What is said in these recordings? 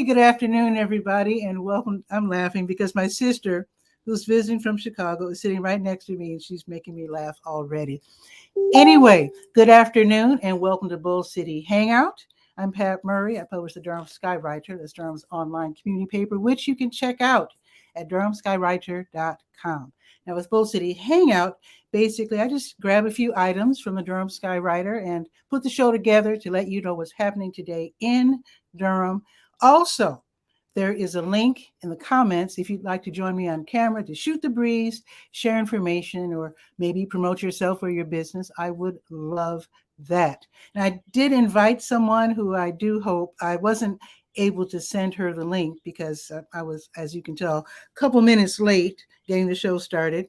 Good afternoon, everybody, and welcome. I'm laughing because my sister, who's visiting from Chicago, is sitting right next to me, and she's making me laugh already. Anyway, good afternoon, and welcome to Bull City Hangout. I'm Pat Murray. I publish the Durham Skywriter. That's Durham's online community paper, which you can check out at durhamskywriter.com. Now, with Bull City Hangout, basically, I just grab a few items from the Durham Skywriter and put the show together to let you know what's happening today in Durham. Also, there is a link in the comments if you'd like to join me on camera to shoot the breeze, share information, or maybe promote yourself or your business. I would love that. And I did invite someone who I do hope I wasn't able to send her the link because I was, as you can tell, a couple minutes late getting the show started.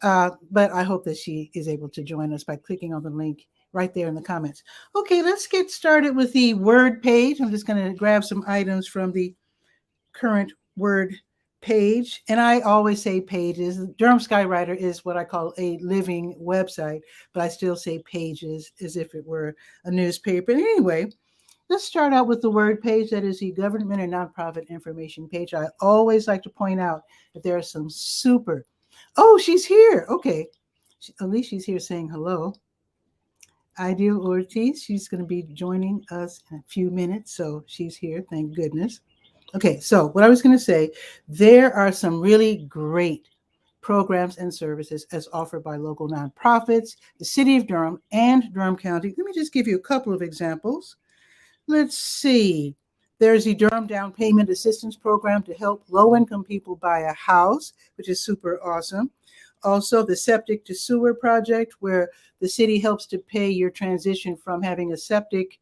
But I hope that she is able to join us by clicking on the link right there in the comments. Okay, let's get started with the word page. I'm just going to grab some items from the current word page. And I always say pages. Durham Skywriter is what I call a living website, but I still say pages as if it were a newspaper. Anyway, let's start out with the word page. That is the government and nonprofit information page. I always like to point out that there are some super. Oh, she's here. Okay. At least she's here saying hello. Ideal Ortiz, she's going to be joining us in a few minutes, so she's here, thank goodness. Okay, so what I was going to say, there are some really great programs and services as offered by local nonprofits, the City of Durham, and Durham County. Let me just give you a couple of examples. Let's see. There's the Durham Down Payment Assistance Program to help low-income people buy a house, which is super awesome. Also, the Septic to Sewer Project, where the city helps to pay your transition from having a septic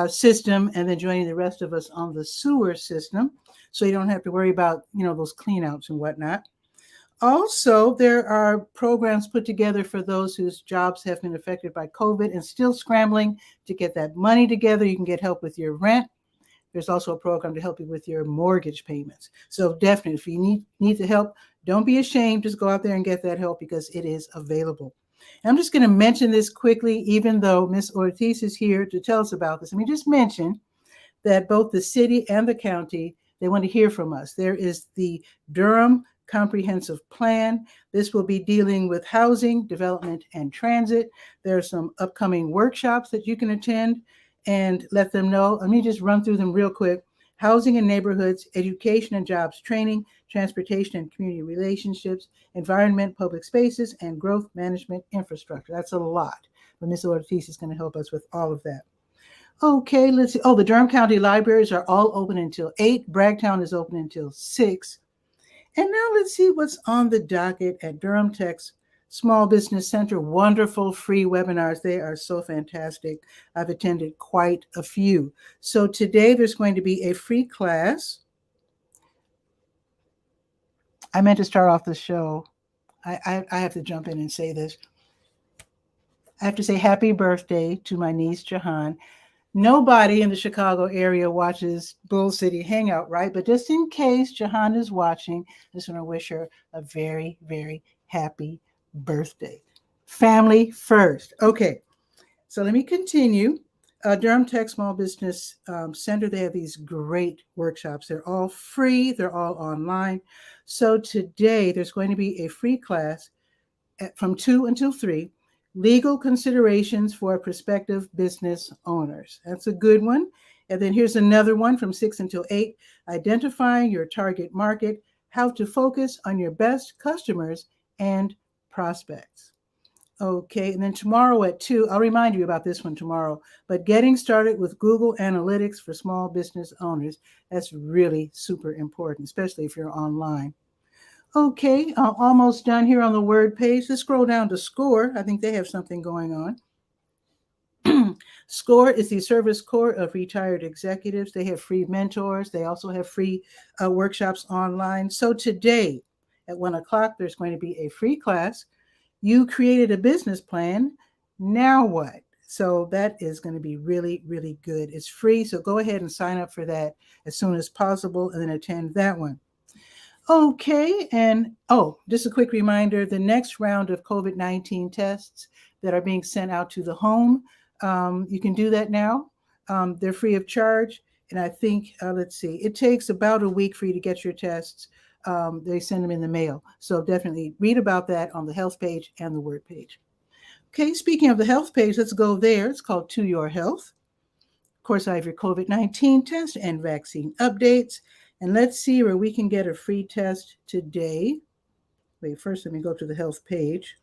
system and then joining the rest of us on the sewer system, so you don't have to worry about, those cleanouts and whatnot. Also, there are programs put together for those whose jobs have been affected by COVID and still scrambling to get that money together. You can get help with your rent. There's also a program to help you with your mortgage payments. So definitely, if you need the help, don't be ashamed. Just go out there and get that help because it is available. And I'm just going to mention this quickly, even though Ms. Ortiz is here to tell us about this. Let me just mention that both the city and the county, they want to hear from us. There is the Durham Comprehensive Plan. This will be dealing with housing, development, and transit. There are some upcoming workshops that you can attend and let them know. Let me just run through them real quick. Housing and neighborhoods, education and jobs training, transportation and community relationships, environment, public spaces, and growth management infrastructure. That's a lot, but Ms. Ortiz is going to help us with all of that. Okay, let's see. Oh, the Durham County libraries are all open until 8. Bragtown is open until 6. And now let's see what's on the docket at Durham Tech's Small Business Center. Wonderful free webinars. They are so fantastic. I've attended quite a few. So today there's going to be a free class. I meant to start off the show. I have to jump in and say this. I have to say happy birthday to my niece, Jahan. Nobody in the Chicago area watches Bull City Hangout, right? But just in case Jahan is watching, I just want to wish her a very, very happy birthday. Family first. Okay, so let me continue. Durham Tech Small Business Center, they have these great workshops. They're all free. They're all online. So today there's going to be a free class from 2 until 3, legal considerations for prospective business owners. That's a good one. And then here's another one from 6 until 8, identifying your target market, how to focus on your best customers and prospects. Okay, and then tomorrow at 2, I'll remind you about this one tomorrow, but getting started with Google Analytics for small business owners. That's really super important, especially if you're online. Okay, almost done here on the word page. Let's scroll down to SCORE. I think they have something going on. SCORE is the Service Corps of Retired Executives. They have free mentors. They also have free workshops online. So today at 1 o'clock, there's going to be a free class. You created a business plan. Now what? So that is going to be really, really good. It's free. So go ahead and sign up for that as soon as possible and then attend that one. Okay. And just a quick reminder, the next round of COVID-19 tests that are being sent out to the home, you can do that now. They're free of charge. And I think, let's see, it takes about a week for you to get your tests. They send them in the mail. So definitely read about that on the health page and the word page. Okay, speaking of the health page, let's go there. It's called To Your Health. Of course, I have your COVID-19 test and vaccine updates. And let's see where we can get a free test today. Wait, first let me go to the health page.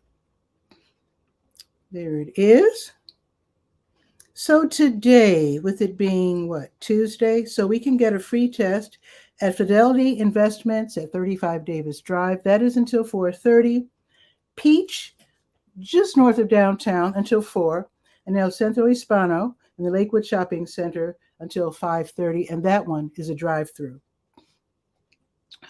There it is. So today, with it being Tuesday, so we can get a free test at Fidelity Investments at 35 Davis Drive. That is until 4:30. Peach, just north of downtown, until 4. And El Centro Hispano in the Lakewood Shopping Center until 5:30. And that one is a drive-through.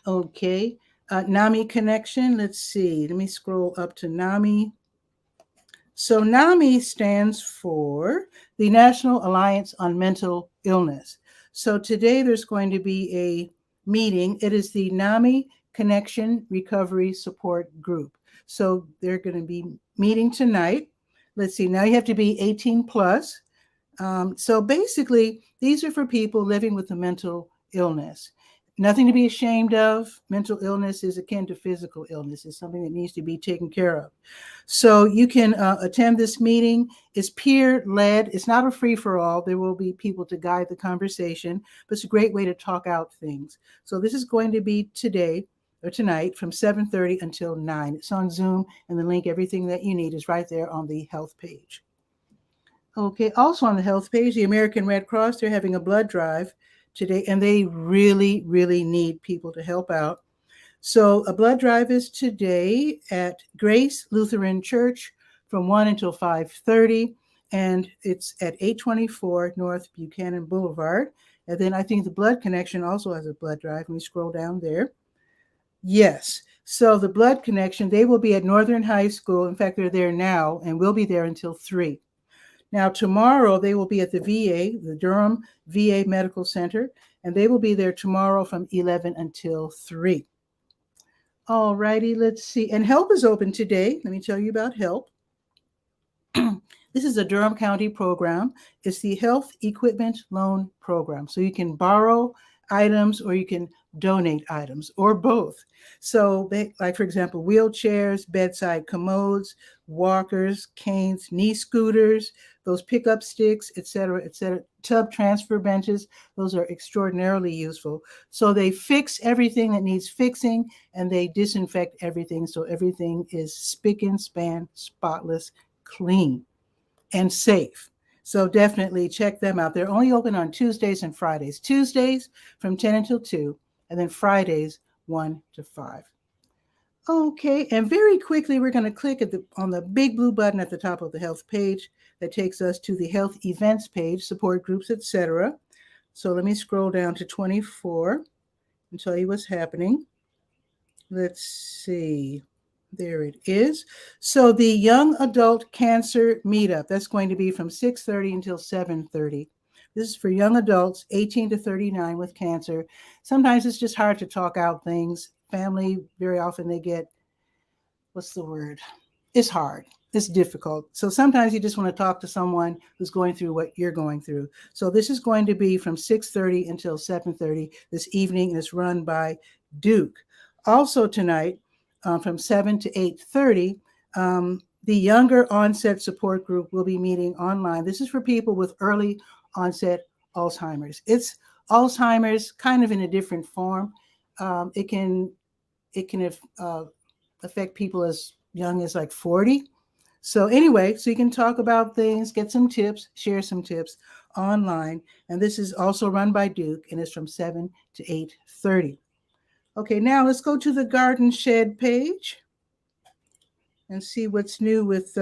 Okay. NAMI connection. Let's see. Let me scroll up to NAMI. So NAMI stands for the National Alliance on Mental Illness. So today there's going to be a meeting. It is the NAMI Connection Recovery Support Group. So they're going to be meeting tonight. Let's see, now you have to be 18 plus. So basically, these are for people living with a mental illness. Nothing to be ashamed of. Mental illness is akin to physical illness. It's something that needs to be taken care of. So you can attend this meeting. It's peer-led. It's not a free-for-all. There will be people to guide the conversation, but it's a great way to talk out things. So this is going to be today or tonight from 7:30 until 9. It's on Zoom, and the link, everything that you need is right there on the health page. Okay, also on the health page, the American Red Cross, they're having a blood drive today, and they really, really need people to help out. So a blood drive is today at Grace Lutheran Church from 1 until 5:30, and it's at 824 North Buchanan Boulevard. And then I think the Blood Connection also has a blood drive. Let me scroll down there. Yes. So the Blood Connection, they will be at Northern High School. In fact, they're there now and will be there until 3. Now, tomorrow, they will be at the VA, the Durham VA Medical Center, and they will be there tomorrow from 11 until 3. All righty, let's see. And HELP is open today. Let me tell you about HELP. This is a Durham County program. It's the Health Equipment Loan Program. So you can borrow items or you can donate items or both. So they, like, for example, wheelchairs, bedside commodes, walkers, canes, knee scooters, those pickup sticks, et cetera, tub transfer benches. Those are extraordinarily useful. So they fix everything that needs fixing and they disinfect everything. So everything is spick and span, spotless, clean, and safe. So definitely check them out. They're only open on Tuesdays and Fridays. Tuesdays from 10 until 2, and then Fridays 1 to 5. Okay, and very quickly, we're going to click on the big blue button at the top of the health page that takes us to the health events page, support groups, etc. So let me scroll down to 24 and tell you what's happening. Let's see. There it is. So the Young Adult Cancer Meetup, that's going to be from 6:30 until 7:30. This is for young adults 18 to 39 with cancer. Sometimes it's just hard to talk out things. Family, very often they get, what's the word? It's hard. It's difficult. So sometimes you just want to talk to someone who's going through what you're going through. So this is going to be from 6:30 until 7:30 this evening, and it's run by Duke. Also tonight, from 7 to 8:30, the Younger Onset Support Group will be meeting online. This is for people with early onset Alzheimer's. It's Alzheimer's kind of in a different form. It can affect people as young as like 40. So anyway, so you can talk about things, get some tips, share some tips online. And this is also run by Duke, and it's from 7 to 8:30. Okay, now let's go to the Garden Shed page and see what's new with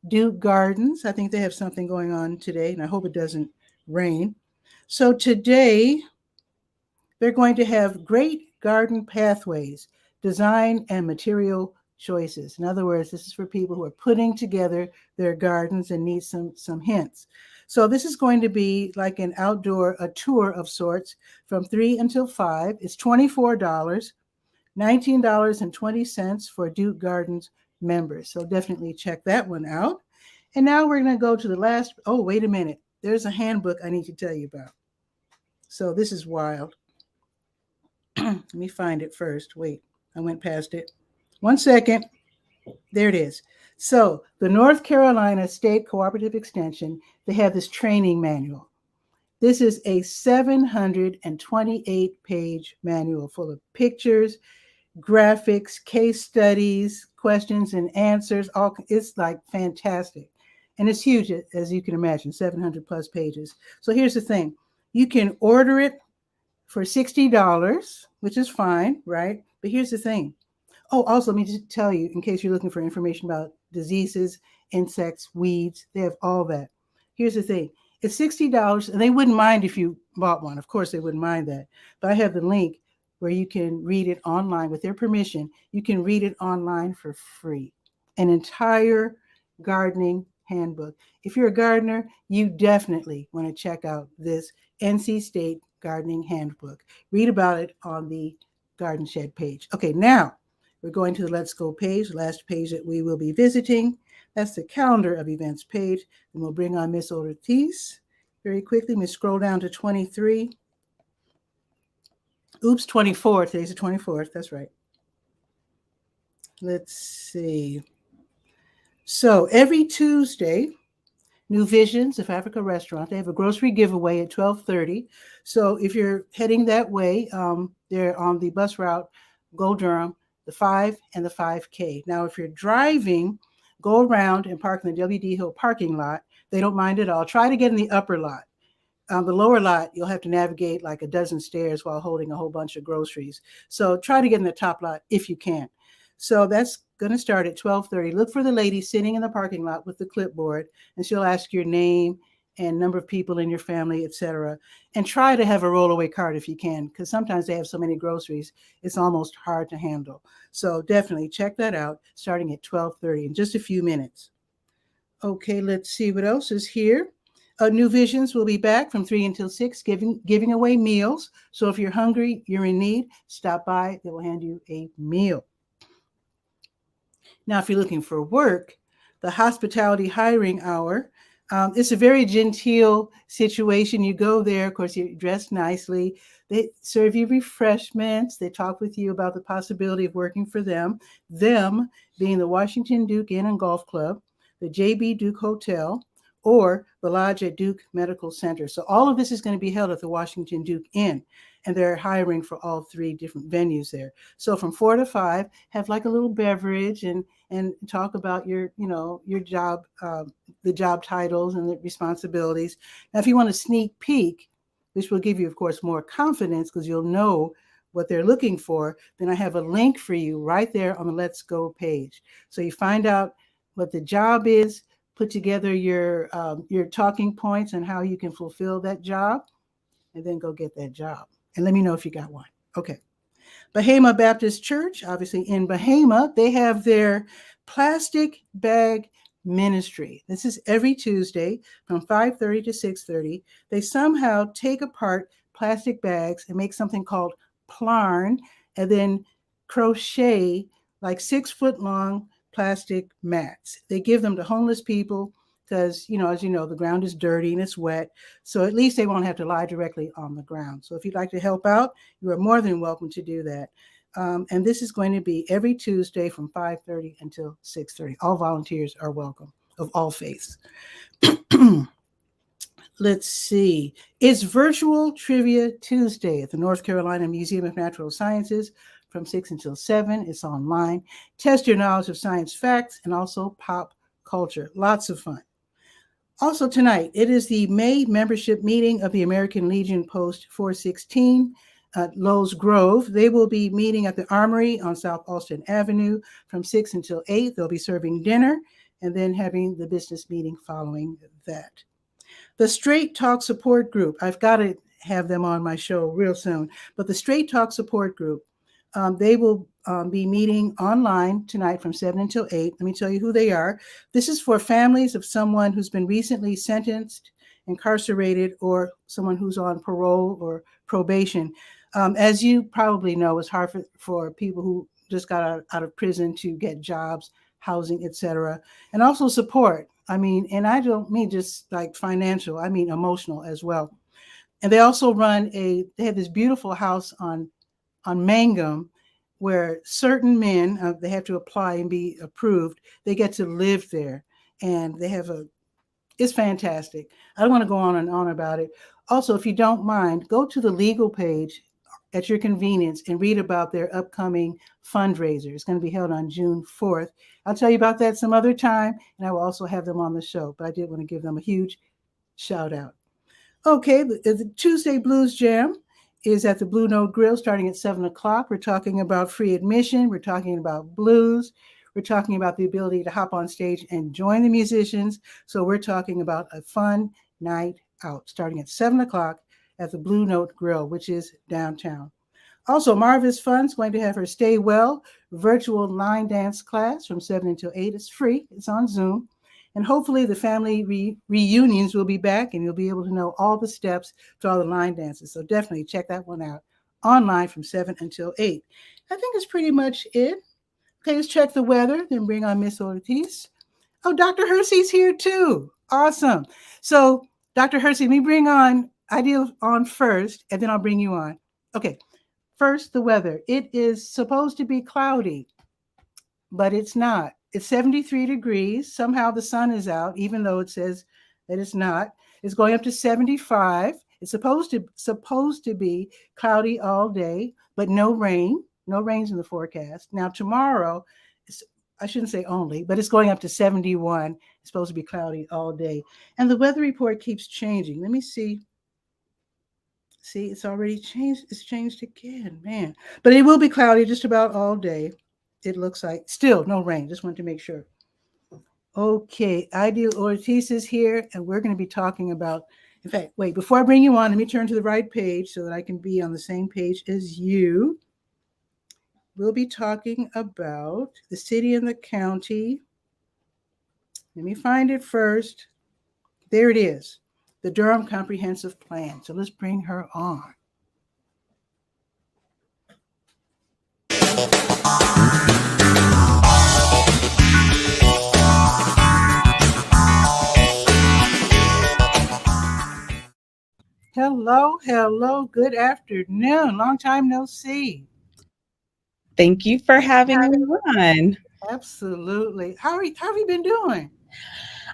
Duke Gardens. I think they have something going on today, and I hope it doesn't rain. So today, they're going to have great garden pathways, design and material choices. In other words, this is for people who are putting together their gardens and need some hints. So this is going to be like a tour of sorts from 3 until 5. It's $24, $19.20 for Duke Gardens members. So definitely check that one out. And now we're going to go to the last. Oh, wait a minute. There's a handbook I need to tell you about. So this is wild. Let me find it first. Wait, I went past it. 1 second. There it is. So the North Carolina State Cooperative Extension, they have this training manual. This is a 728-page manual full of pictures, graphics, case studies, questions and answers. It's like fantastic. And it's huge, as you can imagine, 700 plus pages. So here's the thing. You can order it for $60, which is fine, right? But here's the thing. Oh, also, let me just tell you, in case you're looking for information about diseases, insects, weeds, they have all that. Here's the thing. It's $60, and they wouldn't mind if you bought one. Of course, they wouldn't mind that. But I have the link where you can read it online with their permission. You can read it online for free. An entire gardening handbook. If you're a gardener, you definitely want to check out this NC State Gardening Handbook. Read about it on the Garden Shed page. Okay, now we're going to the Let's Go page, the last page that we will be visiting. That's the calendar of events page. And we'll bring on Miss Ortiz very quickly. Let's scroll down to 23. Oops, 24. Today's the 24th. That's right. Let's see. So every Tuesday, New Visions of Africa restaurant, they have a grocery giveaway at 12:30. So if you're heading that way, they're on the bus route, go Durham, the 5 and the 5K. Now, if you're driving, go around and park in the W.D. Hill parking lot. They don't mind at all. Try to get in the upper lot. The lower lot, you'll have to navigate like a dozen stairs while holding a whole bunch of groceries. So try to get in the top lot if you can. So that's going to start at 12:30. Look for the lady sitting in the parking lot with the clipboard, and she'll ask your name and number of people in your family, etc. And try to have a rollaway cart if you can, because sometimes they have so many groceries, it's almost hard to handle. So definitely check that out, starting at 12:30 in just a few minutes. Okay, let's see what else is here. New Visions will be back from 3 until 6, giving away meals. So if you're hungry, you're in need, stop by. They will hand you a meal. Now, if you're looking for work, the Hospitality Hiring Hour, it's a very genteel situation. You go there, of course, you're dressed nicely. They serve you refreshments. They talk with you about the possibility of working for them being the Washington Duke Inn and Golf Club, the JB Duke Hotel, or the Lodge at Duke Medical Center. So all of this is going to be held at the Washington Duke Inn, and they're hiring for all 3 different venues there. So from 4 to 5, have like a little beverage and talk about your job, the job titles and the responsibilities. Now, if you want a sneak peek, which will give you, of course, more confidence because you'll know what they're looking for, then I have a link for you right there on the Let's Go page. So you find out what the job is, put together your talking points and how you can fulfill that job, and then go get that job. And let me know if you got one. Okay. Bahama Baptist Church, obviously in Bahama, they have their plastic bag ministry. This is every Tuesday from 5:30 to 6:30. They somehow take apart plastic bags and make something called plarn, and then crochet like 6-foot-long plastic mats. They give them to homeless people because, as you know, the ground is dirty and it's wet. So at least they won't have to lie directly on the ground. So if you'd like to help out, you are more than welcome to do that. And this is going to be every Tuesday from 5:30 until 6:30. All volunteers are welcome of all faiths. Let's see. It's Virtual Trivia Tuesday at the North Carolina Museum of Natural Sciences from 6 until 7. It's online. Test your knowledge of science facts and also pop culture. Lots of fun. Also tonight, it is the May membership meeting of the American Legion Post 416 at Lowe's Grove. They will be meeting at the Armory on South Alston Avenue from 6 until 8. They'll be serving dinner and then having the business meeting following that. The Straight Talk Support Group, I've got to have them on my show real soon, but the Straight Talk Support Group, they will be meeting online tonight from 7 until 8. Let me tell you who they are. This is for families of someone who's been recently sentenced, incarcerated, or someone who's on parole or probation. As you probably know, it's hard for people who just got out of prison to get jobs, housing, etc., and also support. I mean, and I don't mean just like financial, I mean emotional as well. And they also they have this beautiful house on Mangum where certain men, they have to apply and be approved. They get to live there, and they have it's fantastic. I don't want to go on and on about it. Also, if you don't mind, go to the legal page at your convenience and read about their upcoming fundraiser. It's going to be held on June 4th. I'll tell you about that some other time, and I will also have them on the show, but I did want to give them a huge shout out. Okay, the Tuesday Blues Jam is at the Blue Note Grill starting at 7 o'clock. We're talking about free admission. We're talking about blues. We're talking about the ability to hop on stage and join the musicians. So we're talking about a fun night out starting at 7 o'clock at the Blue Note Grill, which is downtown. Also, Marvis Fun's going to have her Stay Well virtual line dance class from 7 until 8. It's free. It's on Zoom. And hopefully the family reunions will be back and you'll be able to know all the steps to all the line dances. So definitely check that one out online from 7 until 8. I think it's pretty much it. Okay, let's check the weather, then bring on Miss Ortiz. Oh, Dr. Hersey's here too. Awesome. So, Dr. Hersey, let me bring on Ideal on first, and then I'll bring you on. Okay, first, the weather. It is supposed to be cloudy, but it's not. It's 73 degrees. Somehow the sun is out, even though it says that it's not. It's going up to 75. It's supposed to be cloudy all day, but no rain. No rains in the forecast. Now tomorrow, I shouldn't say only, but it's going up to 71. It's supposed to be cloudy all day. And the weather report keeps changing. Let me see. See, it's already changed. It's changed again, man. But it will be cloudy just about all day. It looks like. Still no rain. Just wanted to make sure. Okay, Ideal Ortiz is here, and we're going to be talking about, in fact, wait, before I bring you on, let me turn to the right page so that I can be on the same page as you. We'll be talking about the city and the county. Let me find it first. There it is, the Durham Comprehensive Plan. So let's bring her on. Hello. Good afternoon. Long time no see. Thank you for having me on. Absolutely. How have you been doing?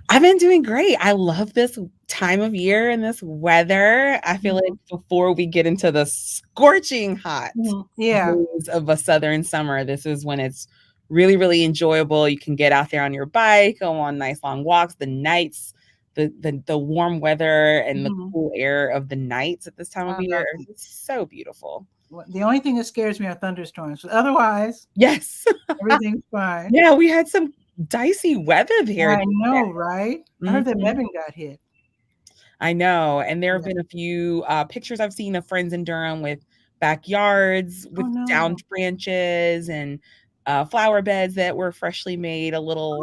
I've been doing great. I love this time of year and this weather. I feel like before we get into the scorching hot days of a southern summer, this is when it's really, really enjoyable. You can get out there on your bike, go on nice long walks, the nights, the warm weather and the cool air of the nights at this time of year. It's so beautiful. The only thing that scares me are thunderstorms. Otherwise, yes, everything's fine. Yeah, we had some dicey weather there. I know, right? I heard that Evan got hit. I know. And there have been a few pictures I've seen of friends in Durham with backyards with downed branches and flower beds that were freshly made, a little,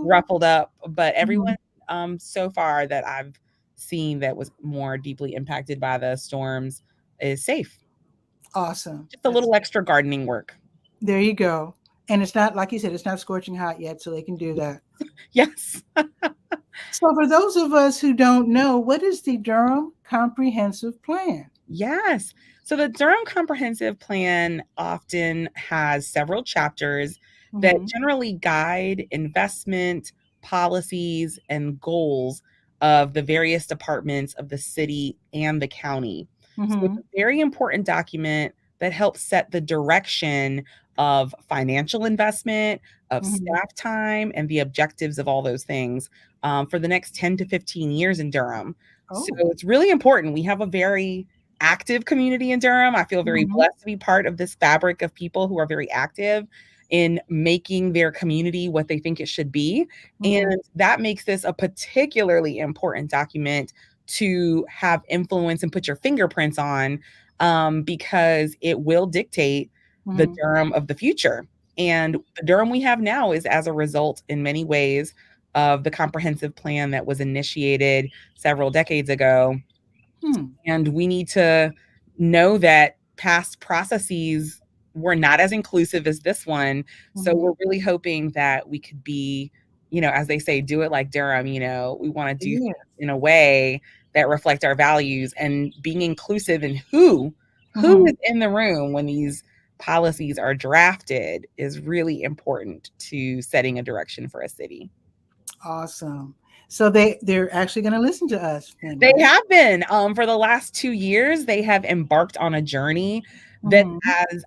ruffled up. But everyone so far that I've seen that was more deeply impacted by the storms is safe. Awesome. Just a little extra gardening work. There you go. And it's not, like you said, it's not scorching hot yet, so they can do that. Yes. So for those of us who don't know, what is the Durham Comprehensive Plan? Yes. So the Durham Comprehensive Plan often has several chapters that generally guide investment policies and goals of the various departments of the city and the county. So it's a very important document that help set the direction of financial investment, of staff time, and the objectives of all those things for the next 10 to 15 years in Durham. So it's really important. We have a very active community in Durham. I feel very blessed to be part of this fabric of people who are very active in making their community what they think it should be. And that makes this a particularly important document to have influence and put your fingerprints on, because it will dictate the Durham of the future. And the Durham we have now is as a result in many ways of the comprehensive plan that was initiated several decades ago. And we need to know that past processes were not as inclusive as this one. So we're really hoping that we could be, as they say, do it like Durham. We want to do things in a way that reflect our values, and being inclusive in who is in the room when these policies are drafted is really important to setting a direction for a city. Awesome. So they're actually going to listen to us. Then, they have been. For the last 2 years, they have embarked on a journey that has,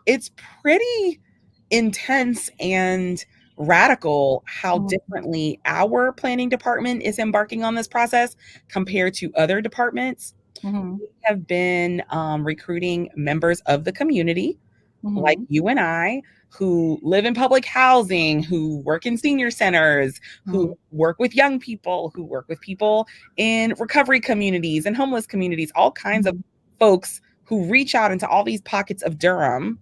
it's pretty intense and radical how differently our planning department is embarking on this process compared to other departments. We have been recruiting members of the community, like you and I, who live in public housing, who work in senior centers, who work with young people, who work with people in recovery communities and homeless communities, all kinds of folks who reach out into all these pockets of Durham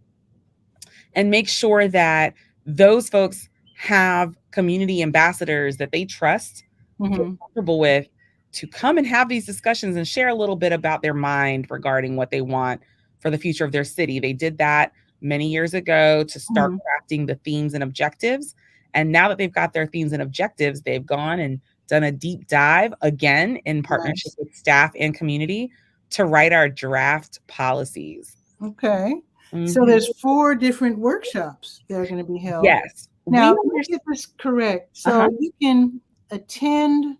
and make sure that those folks have community ambassadors that they trust, feel comfortable with, to come and have these discussions and share a little bit about their mind regarding what they want for the future of their city. They did that many years ago to start crafting the themes and objectives. And now that they've got their themes and objectives, they've gone and done a deep dive again in partnership with staff and community to write our draft policies. Okay. So there's 4 different workshops that are going to be held. Yes. Now, let me get this correct. So you can attend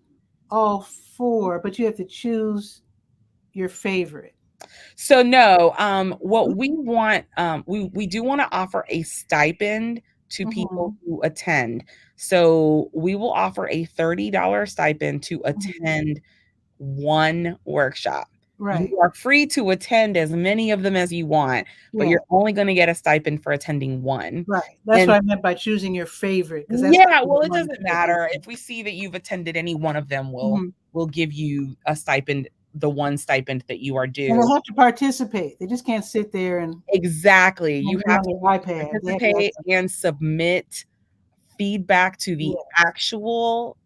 all 4, but you have to choose your favorite. So no, what we want, we do want to offer a stipend to people who attend. So we will offer a $30 stipend to attend one workshop. Right. You are free to attend as many of them as you want, but you're only going to get a stipend for attending one. Right. That's what I meant by choosing your favorite. Well, it doesn't matter. If we see that you've attended any one of them, we'll give you a stipend, the one stipend that you are due. And they have to participate. They just can't sit there and you have to participate and submit feedback to the actual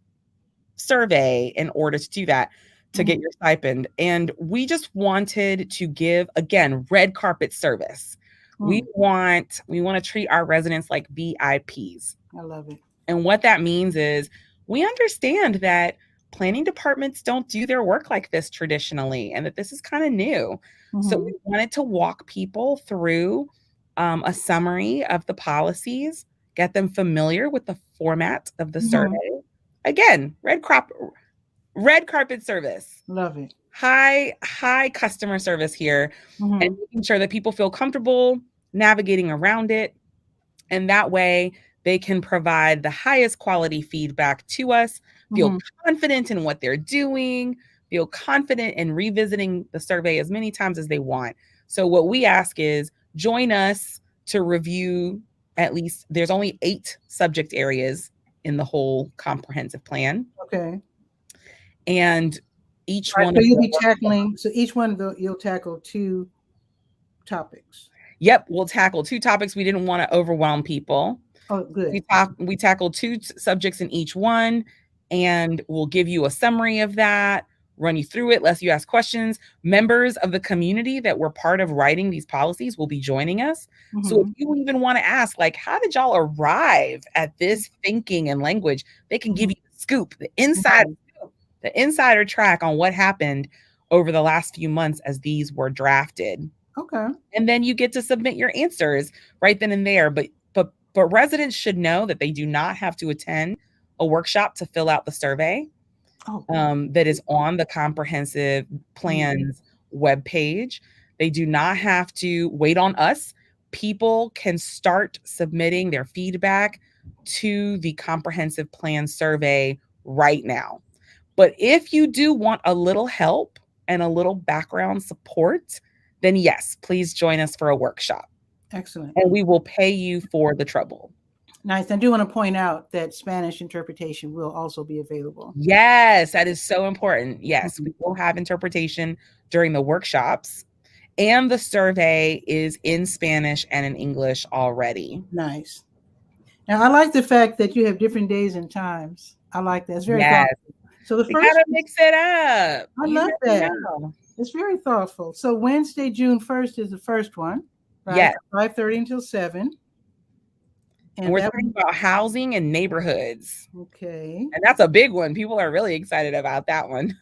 survey in order to do that, to get your stipend. And we just wanted to give, again, red carpet service. We want to treat our residents like VIPs. I love it. And what that means is we understand that planning departments don't do their work like this traditionally, and that this is kind of new. So we wanted to walk people through a summary of the policies, get them familiar with the format of the survey. Again, red carpet service. Love it. High customer service here, and making sure that people feel comfortable navigating around it. And that way they can provide the highest quality feedback to us, feel confident in what they're doing, feel confident in revisiting the survey as many times as they want. So what we ask is join us to review at least, there's only 8 subject areas in the whole comprehensive plan. Okay. And each one. So you'll be tackling, so each one you'll tackle 2 topics. Yep, we'll tackle 2 topics. We didn't want to overwhelm people. Oh, good. We tackle 2 subjects in each one, and we'll give you a summary of that, run you through it, let you ask questions. Members of the community that were part of writing these policies will be joining us. So if you even want to ask, like, how did y'all arrive at this thinking and language? They can give you the scoop, the insider track on what happened over the last few months as these were drafted. Okay. And then you get to submit your answers right then and there. But residents should know that they do not have to attend a workshop to fill out the survey that is on the comprehensive plans webpage. They do not have to wait on us. People can start submitting their feedback to the comprehensive plan survey right now. But if you do want a little help and a little background support, then yes, please join us for a workshop. Excellent. And we will pay you for the trouble. Nice. I do want to point out that Spanish interpretation will also be available. Yes, that is so important. Yes, we will have interpretation during the workshops. And the survey is in Spanish and in English already. Nice. Now, I like the fact that you have different days and times. I like that. It's very thoughtful. So the first, gotta mix it up. I love that. It's very thoughtful. So Wednesday, June 1st is the first one, right? Yes. 5:30 until 7. And we're talking about housing and neighborhoods. Okay. And that's a big one. People are really excited about that one.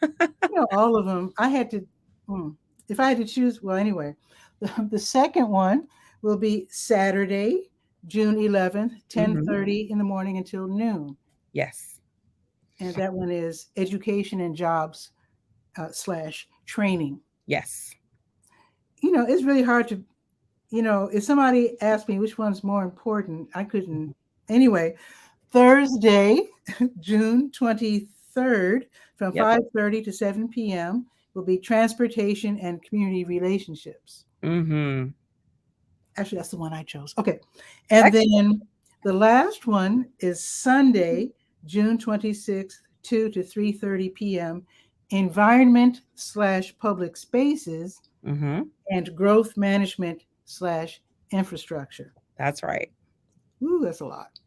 All of them. I had to, if I had to choose, well, anyway, the second one will be Saturday, June 11th, 10:30 in the morning until noon. Yes. And that one is education and jobs / training. Yes. It's really hard to, if somebody asked me which one's more important, I couldn't. Anyway, Thursday, June 23rd from 5:30 to 7 p.m. will be transportation and community relationships. Actually, that's the one I chose. Okay. And then the last one is Sunday, June 26th, 2 to 3:30 p.m. environment / public spaces and growth management / infrastructure. That's right. Ooh, that's a lot.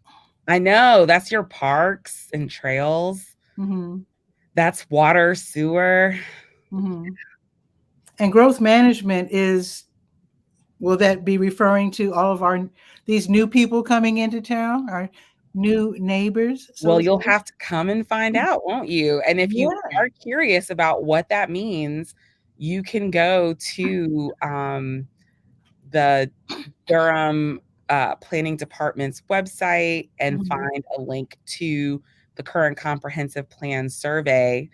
I know. That's your parks and trails. That's water, sewer. And growth management will that be referring to all of these new people coming into town, our new neighbors? Well, you'll have to come and find out, won't you? And if you are curious about what that means, you can go to the Durham Planning Department's website and find a link to the current comprehensive plan survey.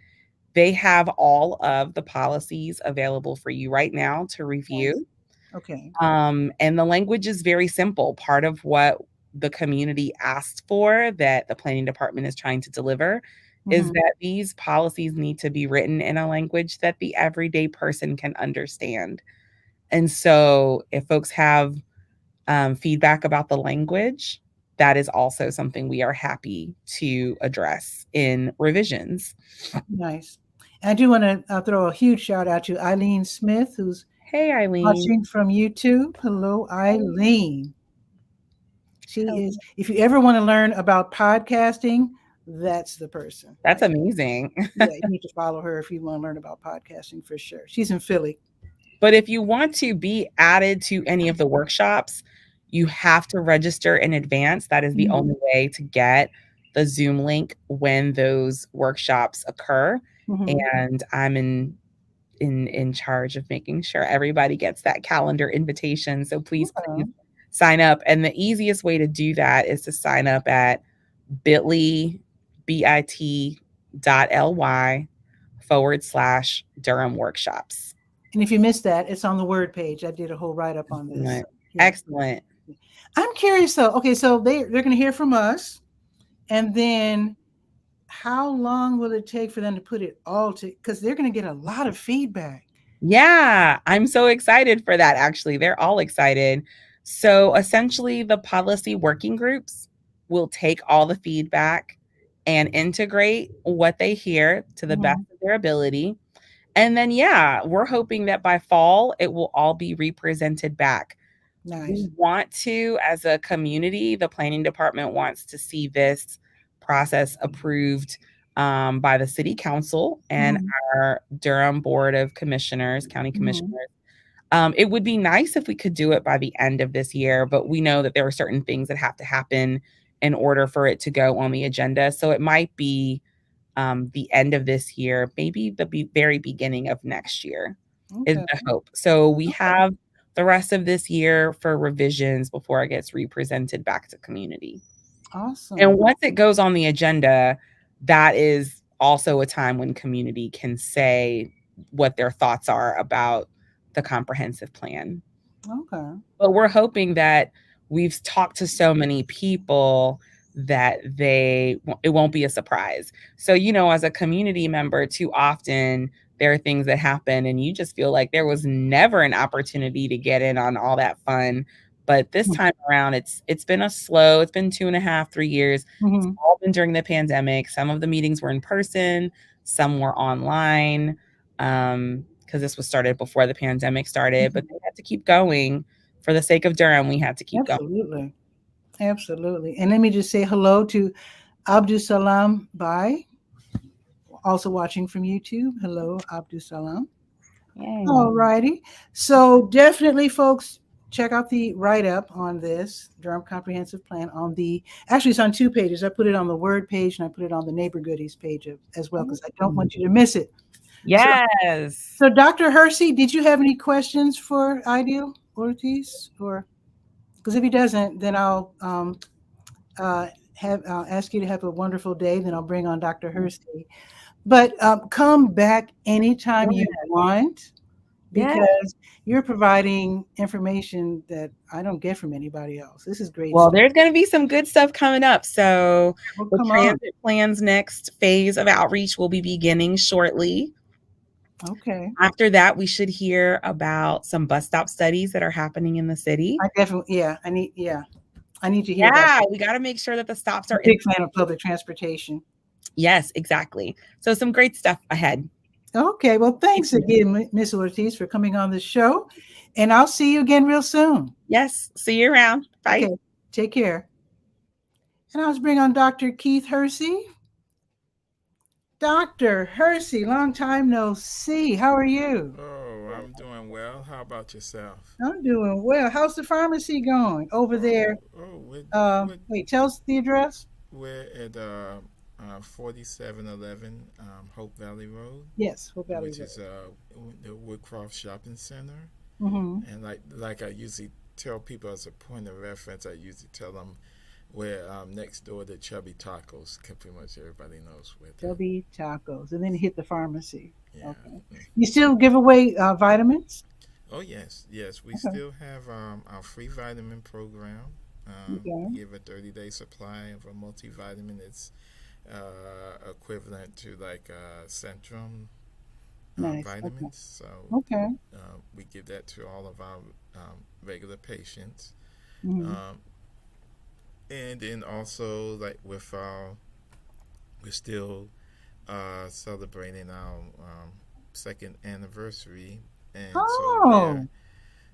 They have all of the policies available for you right now to review. Okay. And the language is very simple. Part of what the community asked for that the planning department is trying to deliver is that these policies need to be written in a language that the everyday person can understand. And so if folks have feedback about the language, that is also something we are happy to address in revisions. Nice. I do want to throw a huge shout out to Eileen Smith, who's watching from YouTube. Hello, Eileen. She is, if you ever want to learn about podcasting, that's the person. That's amazing. Yeah, you need to follow her if you want to learn about podcasting for sure. She's in Philly. But if you want to be added to any of the workshops, you have to register in advance. That is the only way to get the Zoom link when those workshops occur. And I'm in charge of making sure everybody gets that calendar invitation. So please sign up. And the easiest way to do that is to sign up at bit.ly/Durham workshops. And if you missed that, it's on the Word page. I did a whole write-up on this. Excellent. I'm curious though. Okay, so they're going to hear from us, and then how long will it take for them to put it all to? Because they're going to get a lot of feedback. Yeah, I'm so excited for that. Actually, they're all excited. So essentially, the policy working groups will take all the feedback and integrate what they hear to the best of their ability. And then, we're hoping that by fall, it will all be represented back. Nice. We want to, as a community, the planning department wants to see this process approved by the city council and our Durham Board of Commissioners, county commissioners. It would be nice if we could do it by the end of this year, but we know that there are certain things that have to happen in order for it to go on the agenda. So it might be the end of this year, maybe the very beginning of next year is the hope. So we have the rest of this year for revisions before it gets represented back to community. Awesome. And once it goes on the agenda, that is also a time when community can say what their thoughts are about the comprehensive plan. Okay. But we're hoping that we've talked to so many people that it won't be a surprise. So, as a community member, too often there are things that happen and you just feel like there was never an opportunity to get in on all that fun. But this time around, it's been it's been 2.5, 3 years. It's all been during the pandemic. Some of the meetings were in person, some were online, because this was started before the pandemic started, but they had to keep going. For the sake of Durham, we had to keep going. Absolutely. And let me just say hello to 𝗕𝗨𝗟𝗟 𝗖𝗜𝗧𝗬, also watching from YouTube. Hello, 𝗕𝗨𝗟𝗟. All righty. So definitely, folks, check out the write-up on this Durham Comprehensive Plan actually, it's on 2 pages. I put it on the Word page and I put it on the Neighbor Goodies page as well, because I don't want you to miss it. Yes. So Dr. Hersey, did you have any questions for Ideal Ortiz? Because if he doesn't, then I'll ask you to have a wonderful day. Then I'll bring on Dr. Hersey. But come back anytime you want, because you're providing information that I don't get from anybody else. This is great. Well, there's going to be some good stuff coming up. So the transit plan's next phase of outreach will be beginning shortly. Okay. After that, we should hear about some bus stop studies that are happening in the city. I definitely, I need to hear about that. We got to make sure that the stops are I'm a big fan of public transportation. Yes, exactly. So some great stuff ahead. Okay. Well, thanks again, Ms. Ortiz, for coming on the show. And I'll see you again real soon. Yes. See you around. Bye. Okay. Take care. And I'll bring on Dr. Keith Hersey. Dr. Hersey, long time no see. How are you? Oh, I'm doing well. How about yourself? I'm doing well. How's the pharmacy going over there? Wait, tell us the address. We're at 4711 Hope Valley Road. Yes, Hope Valley Road. Which is the Woodcroft Shopping Center. And like I usually tell people as a point of reference, I usually tell them we're next door to Chubby Tacos. Pretty much everybody knows where. Chubby Tacos, and then hit the pharmacy. Yeah. Okay. You still give away vitamins? Oh yes. We still have our free vitamin program. We give a 30-day supply of a multivitamin. It's equivalent to like Centrum vitamins. So we give that to all of our regular patients. And then also, like with we're still celebrating our second anniversary, and so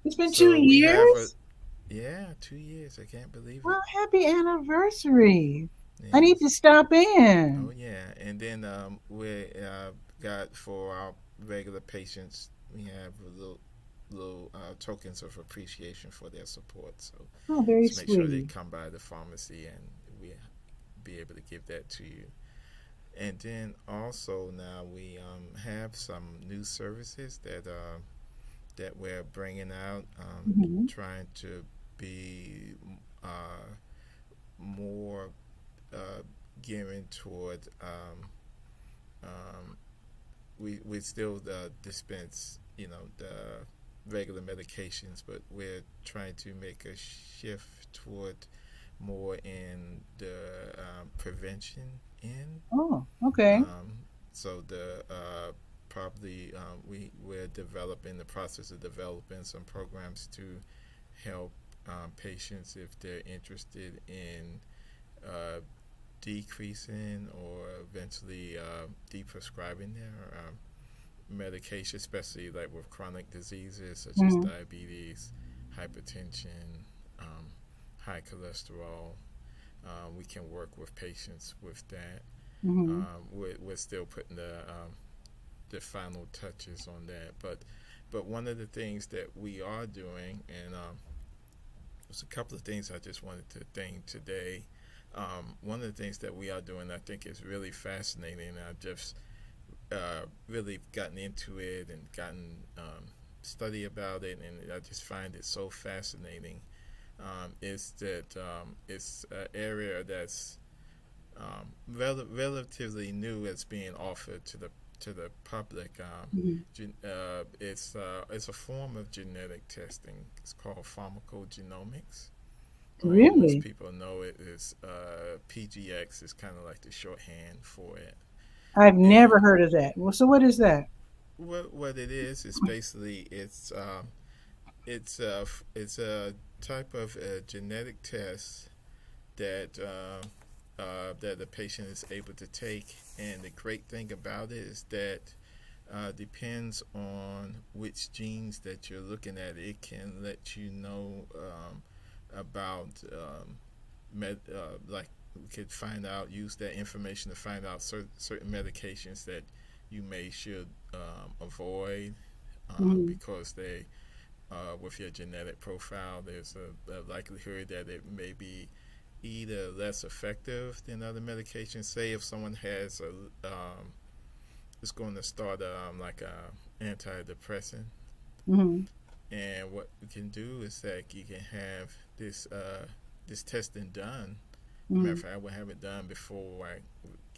it's been 2 years. 2 years. I can't believe it. Well, happy anniversary! Yes. I need to stop in. Oh yeah, and then we got for our regular patients, we have little tokens of appreciation for their support. So very make sure they come by the pharmacy and we be able to give that to you. And then also now we have some new services that we're bringing out, trying to be more gearing toward we still dispense the regular medications, but we're trying to make a shift toward more in the prevention end. Oh, okay. So probably we're developing the process of developing some programs to help patients if they're interested in decreasing or eventually deprescribing their medication, especially like with chronic diseases such as diabetes, hypertension, high cholesterol. We can work with patients with that. We're still putting the final touches on that, but one of the things that we are doing, and there's a couple of things I just wanted to think today. One of the things that we are doing, I think, is really fascinating. I've just really gotten into it and gotten study about it, and I just find it so fascinating. Is that it's an area that's relatively new. It's being offered to to the public. It's a form of genetic testing. It's called pharmacogenomics. Most Really? people know it is PGX is kind of like the shorthand for it. I've never And heard of that. Well, so what is that? what it is basically it's a type of genetic test that that the patient is able to take. And the great thing about it is that depends on which genes that you're looking at. It can let you know about like we could find out, use that information to find out certain medications that you may should avoid Mm-hmm. because they with your genetic profile, there's a likelihood that it may be either less effective than other medications. Say if someone has is going to start like a antidepressant, Mm-hmm. and what we can do is that you can have this testing done. Matter Mm-hmm. of fact, I would have it done before I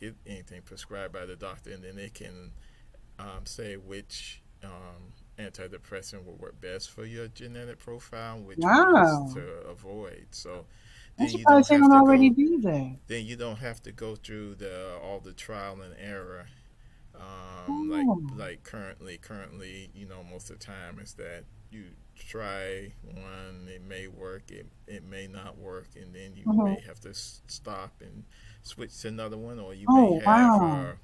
get anything prescribed by the doctor, and then they can say which antidepressant will work best for your genetic profile, which ones to Wow. avoid. So I then should you probably don't say I have don't to already go. do that. Then you don't have to go through the all the trial and error. Oh. Like currently, most of the time is that you try one, it may work, it may not work, and then you Mm-hmm. may have to stop and switch to another one, or you may Oh, have wow.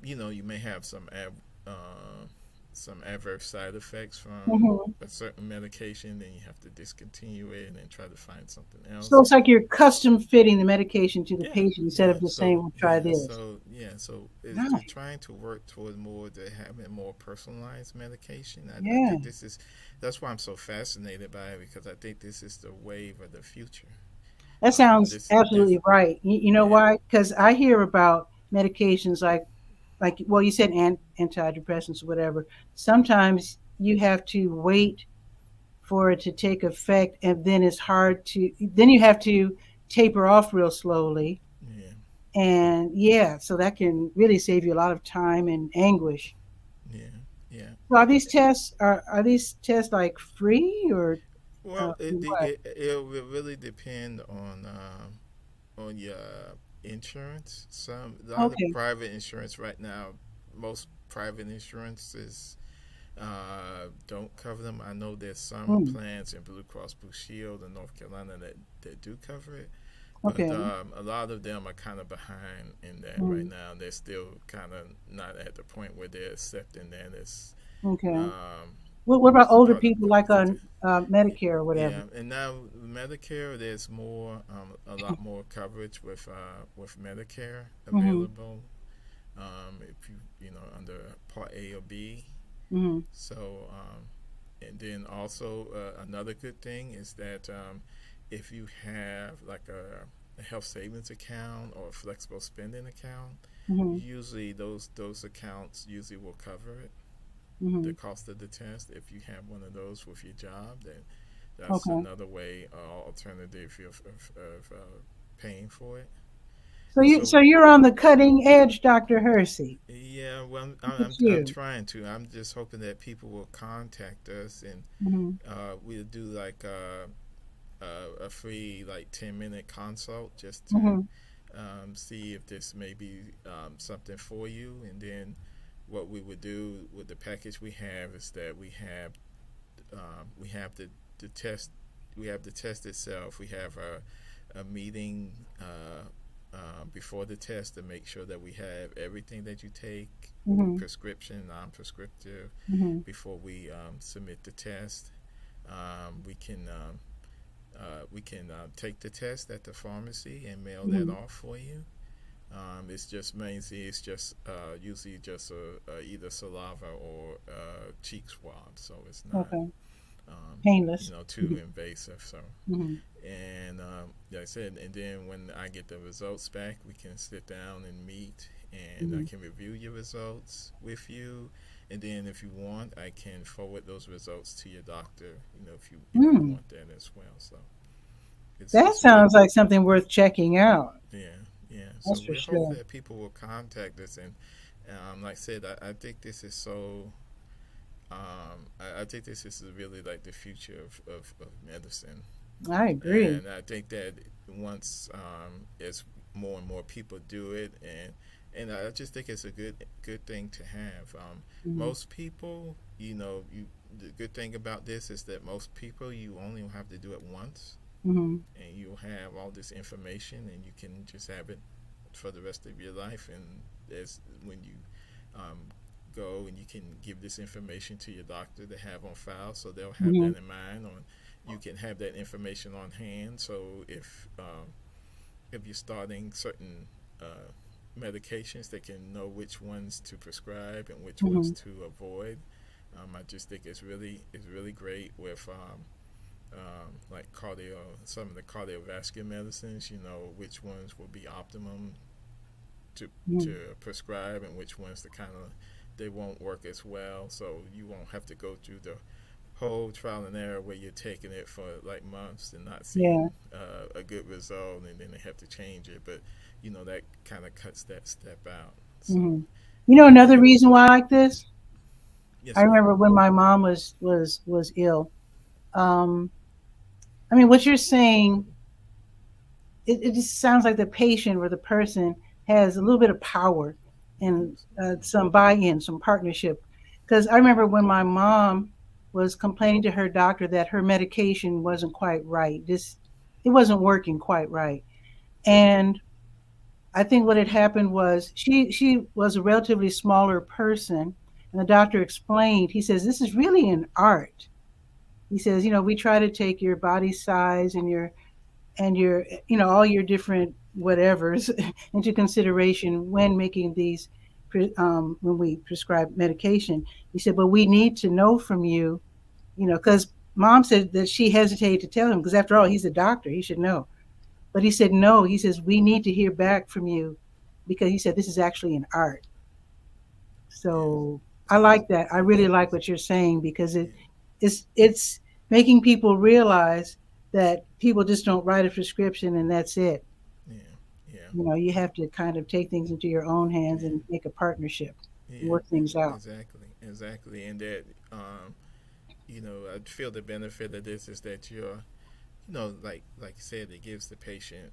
you may have some adverse side effects from Mm-hmm. a certain medication, then you have to discontinue it and then try to find something So else. it's like you're custom fitting the medication to the Yeah, patient instead yeah. of just saying, well, try this. So they're Nice. trying to work toward more to having more personalized medication. I Yeah. think that's why I'm so fascinated by it, because I think this is the wave of the future. That sounds This absolutely right. You know yeah, why? Because I hear about medications like well, you said antidepressants or whatever. Sometimes you have to wait for it to take effect, and then it's hard to. Then you have to taper off real slowly, yeah, and yeah, so that can really save you a lot of time and anguish. yeah, yeah. So are these tests like free or Well, what? it will really depend on your insurance. A lot of Okay. private insurance right now, most private insurances don't cover them. I know there's some Mm, plans in Blue Cross Blue Shield in North Carolina that do cover it, but okay. a lot of them are kind of behind in that right Mm, now. They're still kind of not at the point where they're accepting that okay. um, What about as a older part of people like coverage. on Medicare or whatever? Yeah, and now Medicare, there's a lot more coverage with Medicare Hmm. available. If under Part A or B. Hmm. So, and then also another good thing is that if you have like a health savings account or a flexible spending account, Hmm. usually those accounts usually will cover it, Hmm. the cost of the test. If you have one of those with your job, then that's Okay. another way alternative of paying for it. So And you so so you're on the cutting edge, Dr. Hersey. yeah, well, Look at I'm you. trying to. I'm just hoping that people will contact us, and Hmm. we'll do like a free like 10-minute consult just to Hmm. see if this may be something for you. And then what we would do with the package we have is that we have the test, we have the test itself. We have a meeting before the test to make sure that we have everything that you take, Hmm. prescription, non-prescriptive, Hmm. before we submit the test. We can take the test at the pharmacy and mail that Hmm. off for you. It's just mainly it's just usually just either saliva or cheek swab, so it's not Okay. um, Painless. too invasive. So Hmm. and like I said, and then when I get the results back, we can sit down and meet, and I Hmm. can review your results with you. And then if you want, I can forward those results to your doctor. If you Mm. want that as well. So That it's really sounds like something worth checking out. yeah, yeah. So That's for we hope sure. that people will contact us, and Like I said, I think this is so. I think this is really like the future of medicine. I agree. And I think that once as more and more people do it, and I just think it's a good thing to have. Most people, the good thing about this is that most people you only have to do it once, and you'll have all this information, and you can just have it for the rest of your life. And there's when you go and you can give this information to your doctor to have on file, so they'll have that in mind. You can have that information on hand. So if you're starting certain medications, they can know which ones to prescribe and which ones to avoid. I just think it's really great with like some of the cardiovascular medicines. Which ones will be optimum to prescribe, and which ones they won't work as well. So you won't have to go through the whole trial and error where you're taking it for like months and not seeing a good result, and then they have to change it. But that kind of cuts that step out. So, another reason why I like this. Yes, I remember when my mom was ill. I mean, what you're saying, it just sounds like the patient or the person has a little bit of power and some buy-in, some partnership. Because I remember when my mom was complaining to her doctor that her medication wasn't quite right. It wasn't working quite right. And I think what had happened was she was a relatively smaller person, and the doctor explained, he says, this is really an art. He says, we try to take your body size and your all your different whatevers into consideration when making these when we prescribe medication. He said, but we need to know from you, because mom said that she hesitated to tell him, because after all, he's a doctor, he should know. But he said, no, he says, we need to hear back from you, because he said, this is actually an art. So I like that. I really like what you're saying, because it's making people realize that people just don't write a prescription and that's it. You have to kind of take things into your own hands and make a partnership, work things out. Exactly. And that, I feel the benefit of this is that you're, like you said, it gives the patient,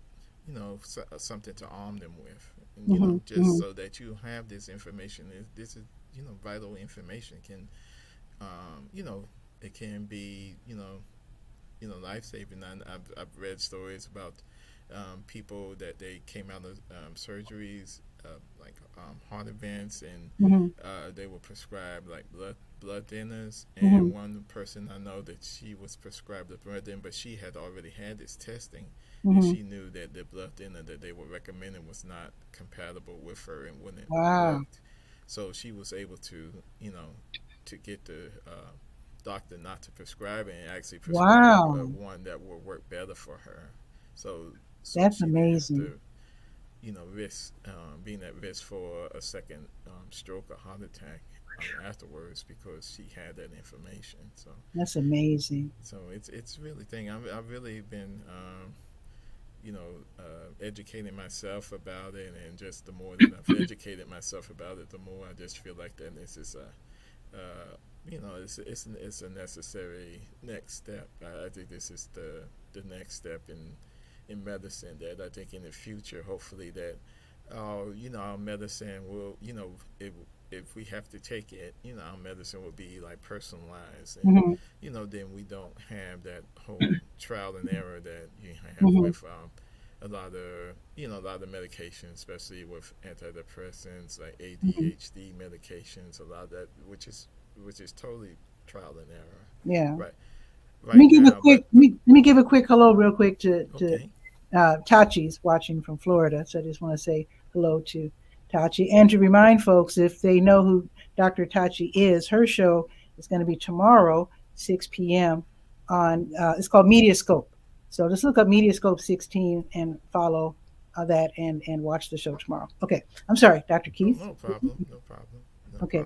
something to arm them with, and, so that you have this information. This is, vital information can, it can be, life-saving. I've read stories about people that they came out of surgeries, like heart events, and they were prescribed like blood thinners. And one person I know that she was prescribed a blood thinner, but she had already had this testing, and she knew that the blood thinner that they were recommending was not compatible with her and wouldn't work. So she was able to, to get the doctor not to prescribe it and actually prescribe one that will work better for her. So that's amazing. Risk being at risk for a second stroke or heart attack afterwards, because she had that information. So that's amazing. So it's really thing. I've really been educating myself about it, and just the more that I've educated myself about it, the more I just feel like that this is it's a necessary next step. I think this is the next step in medicine, that I think in the future, hopefully, that our medicine will, if we have to take it, our medicine will be like personalized, and then we don't have that whole trial and error that you have with a lot of medications, especially with antidepressants, like ADHD medications, a lot of that, which is totally trial and error. Yeah. Right. Let me give a quick hello real quick to Tachi's watching from Florida. So I just want to say hello to Tachi, and to remind folks, if they know who Dr. Tachi is, her show is going to be tomorrow, 6 p.m. on it's called Mediascope. So just look up Mediascope 16 and follow that and watch the show tomorrow. Okay, I'm sorry, Dr. Keith. No problem. Okay.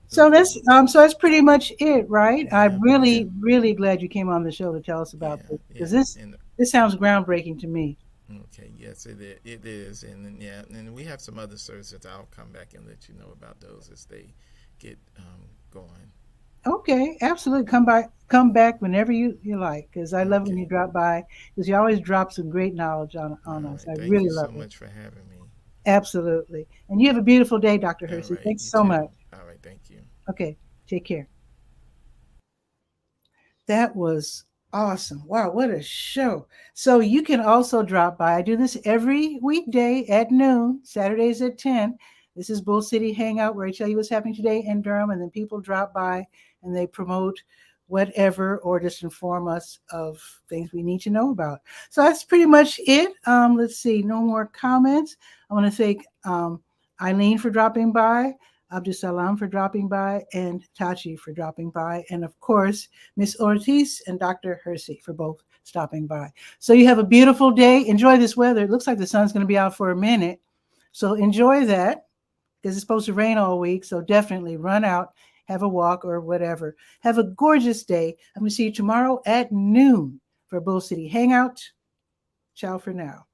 So that's pretty much it, right? I'm really glad you came on the show to tell us about this, because this sounds groundbreaking to me. Okay, yes, it is, and yeah, and we have some other services. I'll come back and let you know about those as they get going. Okay, absolutely. Come back whenever you like, because I love when you Okay. drop by, because you always drop some great knowledge on All us. right. I Thank really you so love it. much for having me. Absolutely. And you have a beautiful day, Dr. All Hersey. right. Thanks You so too. much. All right. Thank you. Okay, take care. That was awesome. Wow, what a show. So you can also drop by. I do this every weekday at noon, Saturdays at 10. This is Bull City Hangout, where I tell you what's happening today in Durham, and then people drop by and they promote whatever or just inform us of things we need to know about. So that's pretty much it. Let's see, no more comments. I want to thank Eileen for dropping by, Abdul Salam for dropping by, and Tachi for dropping by, and of course, Miss Ortiz and Dr. Hersey for both stopping by. So you have a beautiful day. Enjoy this weather. It looks like the sun's going to be out for a minute. So enjoy that, because it's supposed to rain all week. So definitely run out, have a walk or whatever. Have a gorgeous day. I'm going to see you tomorrow at noon for Bull City Hangout. Ciao for now.